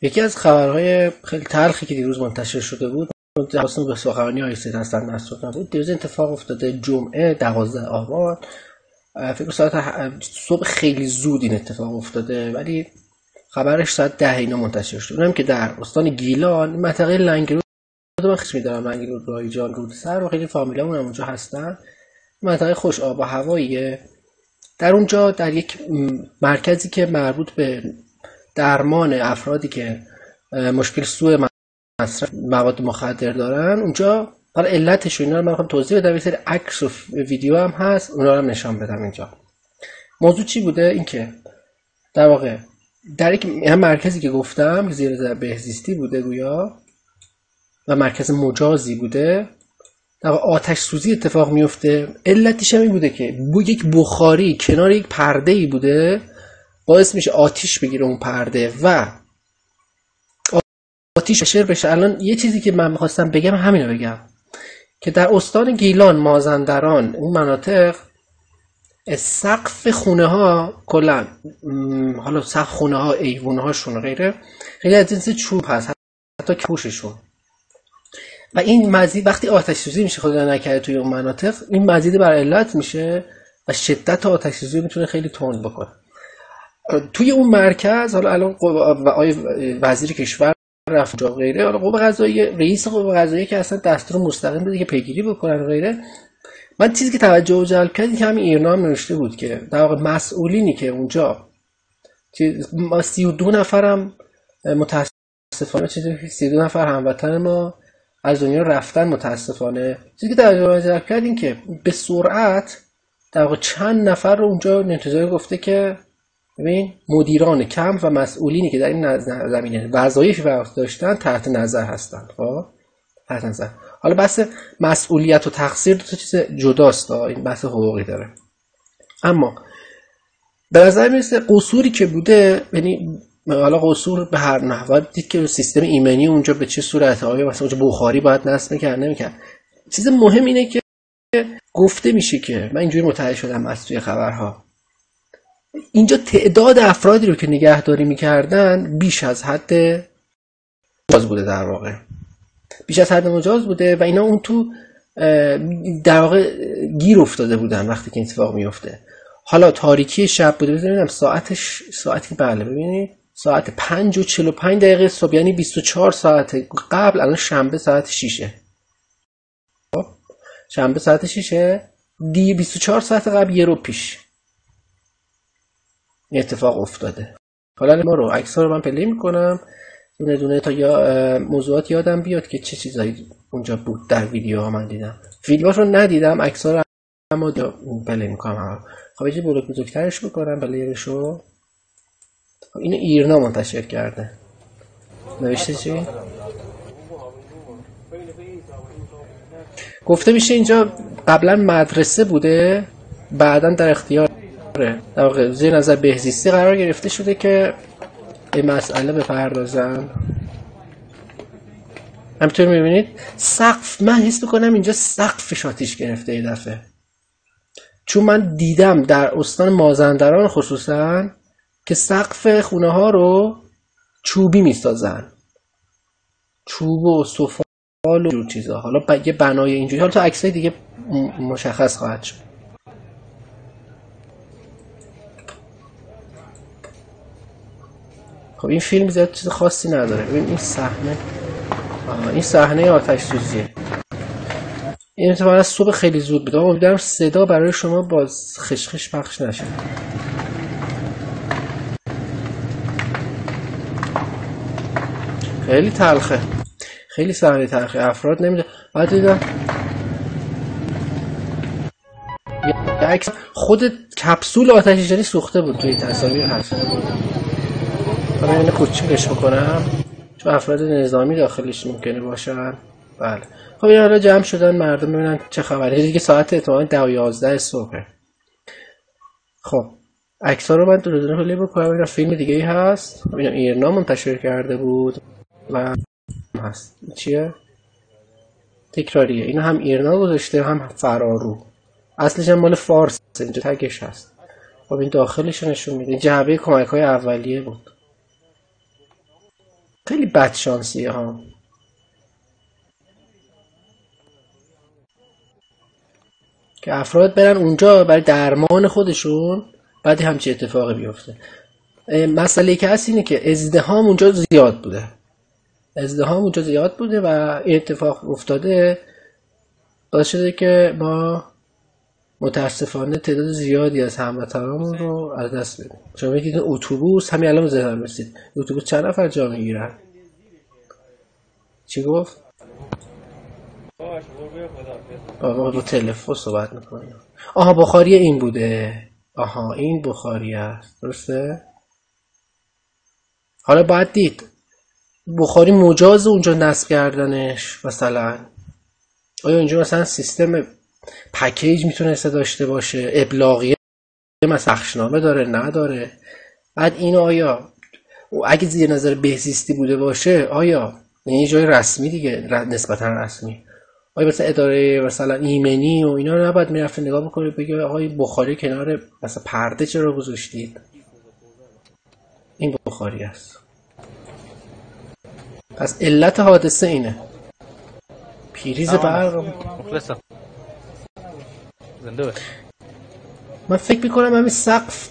یکی از خبرهای خیلی تلخی که دیروز منتشر شده بود حسن به سخنرانی آقای سید حسن نصرالله بود. دیروز اتفاق افتاده جمعه 12 آبان، فکر ساعت صبح خیلی زود این اتفاق افتاده، ولی خبرش ساعت 10 اینا منتشر شد. اونم که در استان گیلان منطقه لنگرود، من خیلی می‌دارم لنگرود، رایجان، رودسر و خیلی فامیلامون هم اونجا هستن. منطقه خوش آب و هواییه. در اونجا در یک مرکزی که مربوط به درمان افرادی که مشکل سوء مصرف مواد مخدر دارن، اونجا حالا علتش و اینا رو من می‌خوام توضیح بدم. یه سری عکس و ویدیو هم هست، اونا رو هم نشان بدم اینجا. موضوع چی بوده؟ این که در واقع در یک مرکزی که گفتم زیر نظر بهزیستی بوده گویا و مرکز مجازی بوده، در واقع آتش سوزی اتفاق میفته. علتش هم این بوده که یک بخاری کنار یک پرده‌ای بوده، باعث میشه آتش بگیره اون پرده و آتش شر بشه. الان یه چیزی که من می‌خواستم بگم همینو بگم که در استان گیلان، مازندران، اون مناطق سقف خونه ها کلا، حالا سقف خونه ها، ایوونه هاشون و غیره، خیلی از جنس چوب هست، حتی پوششون. و این مزید وقتی آتش سوزی میشه خدا نکرده توی اون مناطق، این مزید بر علت میشه و شدت آتش سوزی میتونه خیلی تند بکنه. توی اون مرکز حالا الان وزیر کشور رفت و غیره، حالا قوه قضاییه، رئیس قوه قضاییه که اصلا دستور مستقیم بده که پیگیری بکنن و غیره. من چیزی که توجه جلب کرد که همین ایرنا هم نوشته بود که در واقع مسئولینی که اونجا 32 نفرم متاسفانه 32 نفر هموطن ما از دنیا رفتن متاسفانه. چیزی که توجه جلب کرد این که به سرعت در واقع چند نفر رو اونجا انتظار گفته که ببین مدیران کمپ و مسئولینی که در این زمینه وظایفی داشتن تحت نظر هستن. خب تحت نظر. حالا بحث مسئولیت و تقصیر دو تا چیز جداست، این بحث حقوقی داره. اما به نظر میرسه قصوری که بوده، یعنی حالا قصور به هر نحو دید که سیستم ایمنی اونجا به چه صورته، آیا مثلا اونجا بخاری باید نصب می‌کرد نمی‌کرد. چیز مهم اینه که گفته میشه که من اینجوری متوجه شدم از توی خبرها، اینجا تعداد افرادی رو که نگهداری می‌کردن بیش از حد مجاز بوده، در واقع بیش از حد مجاز بوده و اینا اون تو در واقع گیر افتاده بودن وقتی که اتفاق میفته. حالا تاریکی شب بوده، ببینم ساعتی بله ببینید ساعت 5:45 صبح، یعنی 24 ساعت قبل. الان شنبه ساعت 6. خب شنبه ساعت 6 دی 24 ساعت قبل، یه رو پیش این اتفاق افتاده. حالا ما رو عکس‌ها رو من پلی می‌کنم دونه دونه تا یا موضوعات یادم بیاد که چه چیزایی اونجا بود. در ویدیوها من دیدم، ویدیوهاشو ندیدم، عکس‌ها رو اما پلی می‌کنم. خب یه بلوک بزرگترش بکنم پلیرشو. اینو ایرنا منتشر کرده. نوشته چی؟ گفته میشه اینجا قبلا مدرسه بوده، بعداً در اختیار در واقع زیر نظر بهزیستی قرار گرفته شده که این مسئله بپردازن. همینطور میبینید سقف، من حس میکنم اینجا سقفش آتیش گرفته یه دفعه، چون من دیدم در استان مازندران خصوصا که سقف خونه ها رو چوبی میسازن، چوب و سفال و جور چیزا. حالا یه بنای اینجوری، حالا تو عکسای دیگه مشخص خواهد شد. خب این فیلم زیاد چیز خاصی نداره. ببین این صحنه آتش سوزیه. این اتفاقا صبح خیلی زود بود. امیدوارم صدا برای شما باز خشخش پخش نشه. خیلی تلخه، خیلی صحنه تلخه. افراد نمیده. بعد دیدم یه عکس خود کپسول آتش نشانی سوخته بود، توی تصاویر هست. من اینو کوچیکش بکنم چون افراد نظامی داخلش ممکنه باشن. بله خب این حالا جمع شدن مردم ببینن چه خبره. دیگه ساعت احتمالاً 10 و 11 صبح. خب عکس‌ها رو من دونه دونه پلی بکنم. این فیلم دیگه ای هست، اینا ایرنا منتشر کرده بود و هست چیه؟ تکراریه. اینو هم ایرنا گذاشته هم فرارو. اصلش هم مال فارس، اینجا تگش هست. خب این داخلش نشون میده. جعبه کمک‌های اولیه بود. خیلی بدشانسیه ها که افراد برن اونجا برای درمان خودشون بعد همچین اتفاقی بیفته. مسئله که هست اینه که ازدحام اونجا زیاد بوده و این اتفاق افتاده، باعث شده که ما متاسفانه تعداد زیادی از هموطنامون رو از دست بدیم. شما میگید اتوبوس، همین الان ذهنم رسید، اتوبوس چند نفر جا میگیرن؟ چی گفت؟ بابا با تلفن صحبت میکنیم. آها بخاری این بوده. آها این بخاری است، درسته؟ حالا باید دید بخاری مجاز اونجا نصب کردنش مثلا؟ آیا اینجا مثلا سیستم پکیج میتونسته داشته باشه؟ ابلاغیه مثلا بخشنامه داره نداره؟ بعد اینو آیا اگه زیر نظر بهزیستی بوده باشه، آیا یه جای رسمی دیگه، نسبتا رسمی، آیا مثلا اداره مثلا ایمنی و اینا نباید میرفته نگاه بکنه بگه آقای بخاری کنار مثلا پرده چرا گذاشتید؟ این بخاری است. پس علت حادثه اینه، پیریز برق. مخلصم زنده باش. من فکر میکنم همین سقف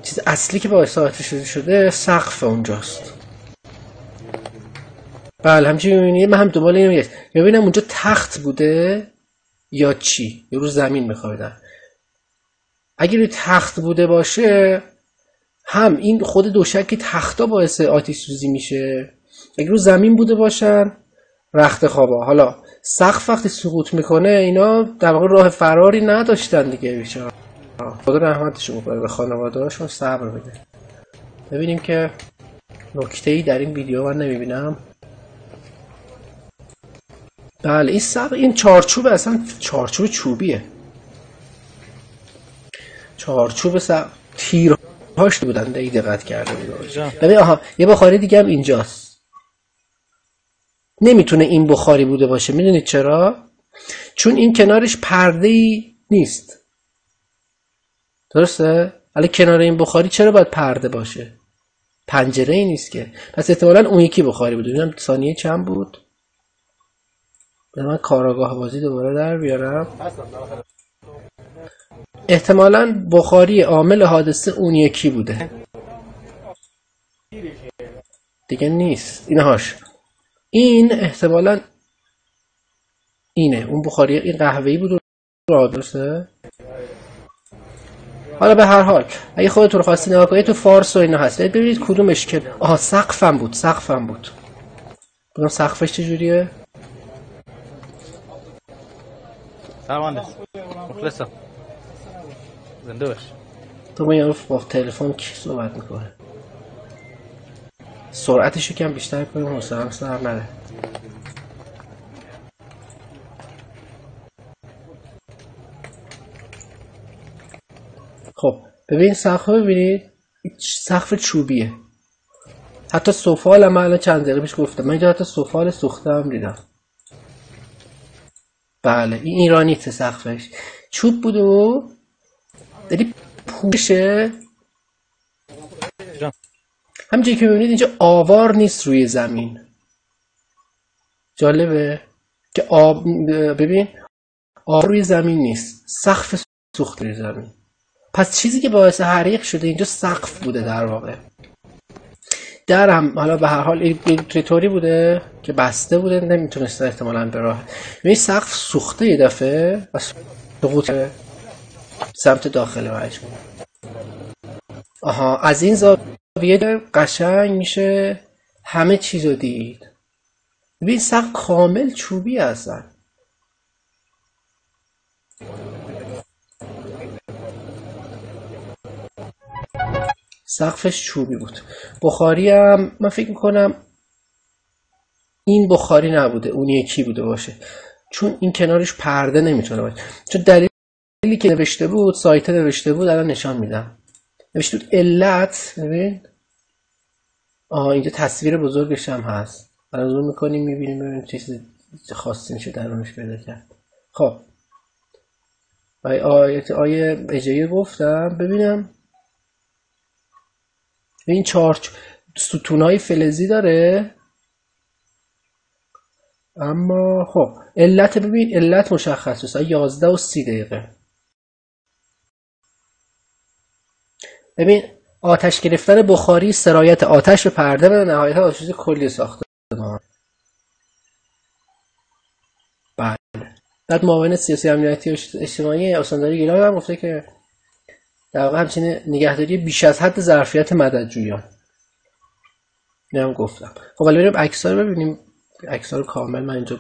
چیز اصلی که باعث حادثه شده سقف اونجاست. بله همچنین میبینید. من هم دنبال اینو ببینم اونجا تخت بوده یا چی، یا رو زمین میخوایدن. اگه روی تخت بوده باشه هم این خود دوشکی تختا باعث آتش سوزی میشه، اگه رو زمین بوده باشن رخت خوابا. حالا سقف وقتی سقوط میکنه اینا در واقع راه فراری نداشتن دیگه، بیچاره. خدا رحمتشون بکنه، به خانواده‌هاشون صبر بده. ببینیم که نکته‌ای در این ویدیو من نمیبینم. بله این چارچوب اصلا چارچوب چوبیه، چارچوب تیرهاش بودن، دقت کرده بود. ببین آها یه بخاری دیگه هم اینجاست. نمیتونه این بخاری بوده باشه. میدونید چرا؟ چون این کنارش پرده‌ای نیست، درسته؟ حالا کنار این بخاری چرا باید پرده باشه؟ پنجره‌ای نیست که. پس احتمالاً اون یکی بخاری بوده. ببینم ثانیه چند بود. من کاراگاه بازی دوباره در بیارم. احتمالاً بخاری عامل حادثه اون یکی بوده دیگه نیست. اینهاش این احتمالاً اینه، اون بخاری این قهوه‌ای بود و درسته. حالا به هر حال اگه خودتون رو خواستین نگاه کنید تو فارس و اینا هست، ببینید کدومش که آها سقفم بود. ببینم سقفش چجوریه. سلام مخلصم زنده باش. تو با یارو با تلفن کی صحبت میکنه؟ سرعتشو کم بیشتر کنیم، حوصله‌ام سر نره. خب ببین سقف ببینید، سقف چوبیه. حتی سفال هم الان چند دقیقه پیش گفتم، من اینجا حتی سفال سوخته هم دیدم. بله این ایرانیت سقفش چوب بود و داری پوشه. همینجایی که ببینید اینجا آوار نیست روی زمین. جالبه که ببین آوار روی زمین نیست، سقف سوخته روی زمین. پس چیزی که باعث حریق شده اینجا سقف بوده در واقع. در هم حالا به هر حال اینطوری بوده که بسته بوده، نمیتونسته احتمالاً به راه. این سقف سوخته یه دفعه و سقوط سمت داخل مجموعه. آها از این زاویه قشنگ میشه همه چیزو دید. ببین سقف کامل چوبی هستن. سقفش چوبی بود. بخاری هم من فکر میکنم این بخاری نبوده، اون یکی بوده باشه، چون این کنارش پرده نمیتونه باشه. چون دلیلی که نوشته بود، سایت نوشته بود، الان نشان میدم. نوشته بود علت، ببین اینجا تصویر بزرگش هم هست. الان زوم میکنیم میبینیم ببینیم چه چیز خاصی میشه درونش پیدا کرد. خب آیه اجایی گفتم ببینم. این 4 ستونای فلزی داره اما خب علت، ببین علت مشخصه، ساعت 11:30. ببین آتش گرفتن بخاری، سرایت آتش به پرده و نهایتا آتش کلی ساختمان. بله. بعد معاون سیاسی امنیتی و اجتماعی استانداری گیلان هم گفته که در واقع همچنین نگهداری بیش از حد ظرفیت مددجویان. اینم گفتم. خب ولی بریم عکس‌ها رو ببینیم. عکس‌ها رو کامل من اینجا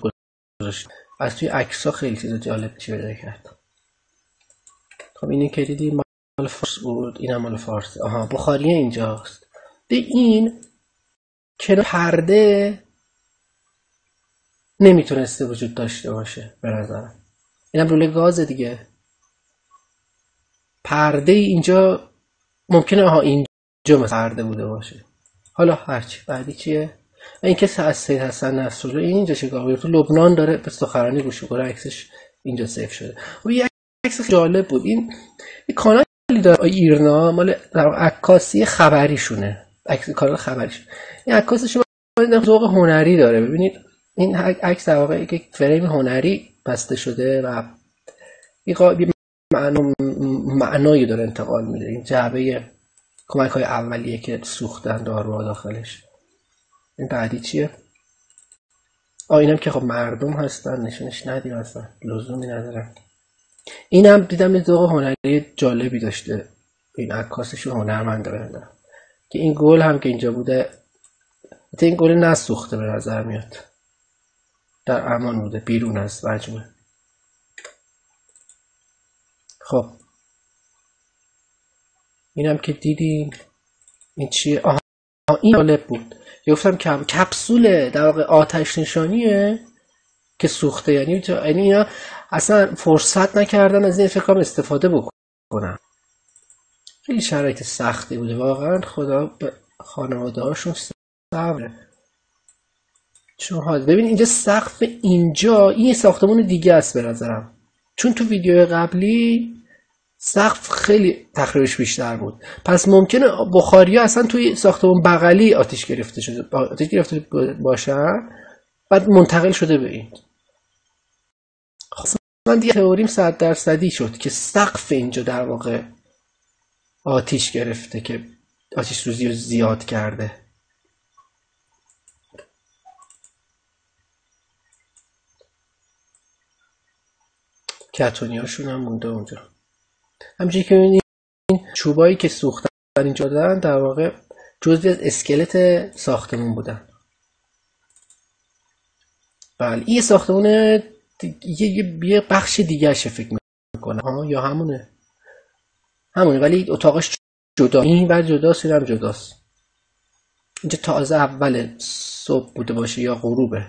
گذاشتم. از توی عکس‌ها خیلی چیز جالب پیدا کرد. خب اینی که دیدی مال فارس بود، اینم مال فارس. آها بخاریه اینجاست. این کنار پرده نمیتونسته وجود داشته باشه به نظرم. اینم لوله گازه دیگه. پرده اینجا ممکنه اینجا پرده بوده باشه. حالا هرچی. بعدی چیه؟ این که از سید حسن نصرالله اینجا چیکار تو لبنان داره به سخنرانی گوش میکنه، عکسش اینجا سیف شده. و یه عکس جالب بود. این کانالی داره ایرنا، مال عکاسی خبریشونه. عکس کانال خبریش. این عکاسش ذوق هنری داره. ببینید این عکس در واقع یک فریم هنری بسته شده و یه معنایی داره انتقال میده. این جعبه کمک‌های اولیه که سوختن داروها داخلش. این بعدی چیه؟ اینم که خب مردم هستن، نشونش ندیم اصلا، لزومی ندارن. اینم دیدم یه ذوق هنری جالبی داشته. این عکاسش هنرمنده بنده که این گل هم که اینجا بوده، این گل نسوخته به نظر میاد، در امان بوده، بیرون از مجموعه. خب اینم که دیدیم. این چیه؟ این جالب بود. گفتم کپسول در واقع آتش نشانیه که سوخته. یعنی اینا اصلا فرصت نکردن از این فکرام استفاده بکنن. خیلی شرایط سختی بوده واقعا. خدا به خانواده هاشون صبر. چون ببین اینجا سقف، اینجا این ساختمون دیگه است به نظرم، چون تو ویدیو قبلی سقف خیلی تخریبش بیشتر بود. پس ممکنه بخاریا اصلا توی ساختمون بغلی آتش گرفته باشن، بعد منتقل شده به این. خب من دیگه تئوریم 100% شد که سقف اینجا در واقع آتش گرفته که آتش سوزی رو زیاد کرده. کتونی هاشون هم مونده اونجا. همچنین که این چوبایی که سوختن اینجا دادن در واقع جزئی از اسکلت ساختمون بودن. بله این ساختمون یه بخش دیگه شه فکر میکنم. یا همونه ولی اتاقش جدا، این بر جداست، این هم جداست. اینجا تازه اول صبح بوده باشه یا غروبه،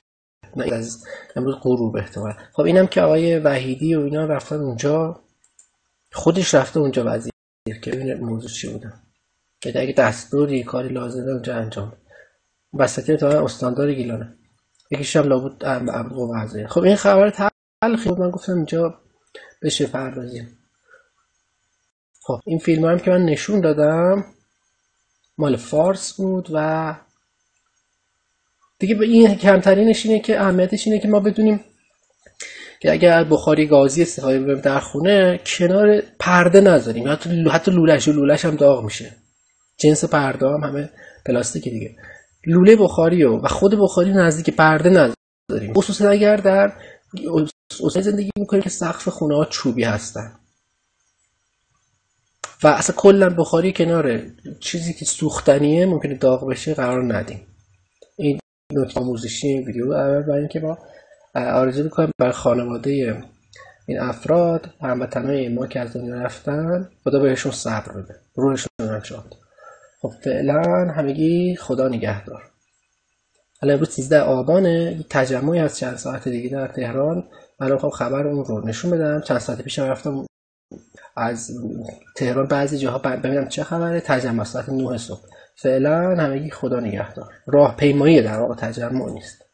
نه از امروز غروب احتمال. خب اینم که آقای وحیدی و اینا رفتن اونجا، خودش رفته اونجا وزیر که ببینه موضوع چی بوده، که اگه دستوری کاری لازمه اونجا انجام. وسطی تا استاندار گیلانه، یکیش هم لابد ابو وزیر. خب این خبر تلخی بود، من گفتم اینجا بشه پردازیم. خب این فیلم هم که من نشون دادم مال فارس بود و دیگه به این کمترینش اینه که اهمیتش اینه که ما بدونیم که اگر بخاری گازی استفاده بکنیم در خونه کنار پرده نذاریم، حتی لولش هم داغ میشه. جنس پرده هم همه پلاستیکی دیگه. لوله بخاری و خود بخاری نزدیک پرده نذاریم، خصوصا اگر در زندگی میکنیم که سقف خونه ها چوبی هستن و اصلا کلا بخاری کنار چیزی که سوختنیه ممکنه داغ بشه قرار ندیم. این نکته آموزشی ویدیو اول برای اینکه ما آرزو میکنم برای خانواده این افراد، هموطنای ما که از دنیا رفتن، خدا بهشون صبر بده، روحشون هم شاد. خب فعلا همگی خدا نگهدار. حالا امروز 13 آبانه، یک تجمعی از چند ساعت دیگه در تهران. من میخوام خبر اون رو نشون بدم. چند ساعت پیش رفتم از تهران بعضی جاها ببینم چه خبره. تجمع ساعت 9 صبح. فعلا همگی خدا نگهدار. راهپیمایی در واقع تجمع نیست.